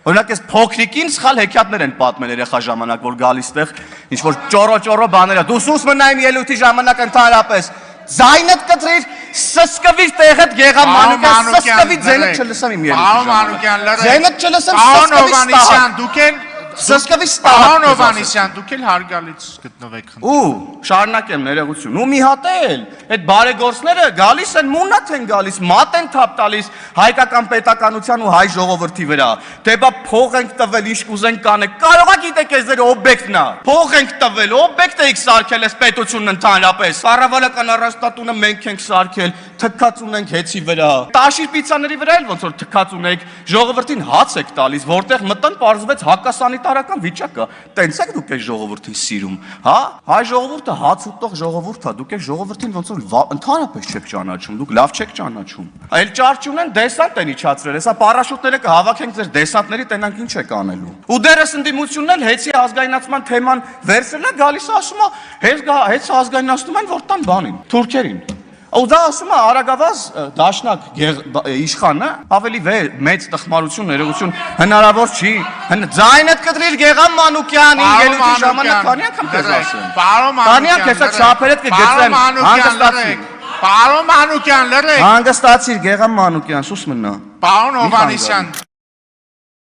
Օրինակ այս փոքրիկին սխալ հեքիաթներ են պատմել երեխա ժամանակ, որ գալիս տեղ, ինչ որ ճորո բաներ է։ Դու սուս մնայիմ ելույթի ժամանակ ընդհանրապես ձայնդ կտրիր, սսկվիր տեղդ Գեգամ Մանուկյան, սսկվի ձայնդ չլսեմ իմ ելույթի ժամանակ։ Ձայնդ չլսեմ, սսկվի ստահ։ Դուք էլ Սսկվի ստահ։ Պարոն Հովհաննիսյան, դուք էլ հարգալից գտնվեք խնդրում։ Ու շարունակեմ ներողություն։ Ու մի հատ էլ այդ բարեգործները գալիս են մունատ են գալիս, մատ են թափ տալիս հայկական պետականության ու հայ ժողովրդի վրա։ Դե բա փող ենք տվել, ինչ կուզենք կանենք։ Կարողա գիտեք այս ձեր օբյեկտն է։ Փող ենք տվել, օբյեկտ եք սարքել այս պետությունն ընդհանրապես։ Կառավարական առաստատունը մենք ենք սարքել, թքած ունենք հեծի վրա։ Տաշիր պիցաների վրա էլ ոնց որ թքած ունեք, ժողովրդին հաց եք տալիս, որտեղ մտան պարզվեց հակասանիտարական վիճակ է։ Տենց եք դուք այս ժողովրդին սիրում, հա? Հայ ժողովուրդը հաց ուտող ժողովուրդ է, դուք այս ժողովրդին ոնց որ ընդհանրապես չեք ճանաչում, դուք լավ չեք ճանաչում։ Այլ ճարճուն են դեսանտ են իջացրել, հեսա պարաշուտները կհավաքենք ձեր դեսանտների, տենանք ինչ եք անելու։ Ու դերս ընդդիմությունն էլ հեծի ազգայնացման թեման վերցրել է, գալիս ասում է, հենց ազգայնացնում են, որ տան բանին, թուրքերին։ Ու դա ասում է Արագավազ դաշնակ իշխանը ավելի մեծ տխմարություն ներողություն հնարավոր չի ձայնդ կտրիր Գեգամ Մանուկյանի ելույթի ժամանակ քանի անգամ քեզ ասեմ քանի անգամ հեսա շափերդ կգծեմ հանգստացիր Պարոն Մանուկյան լրեք հանգստացիր Գեգամ Մանուկյան սուս մնա Պարոն Հովհաննիսյան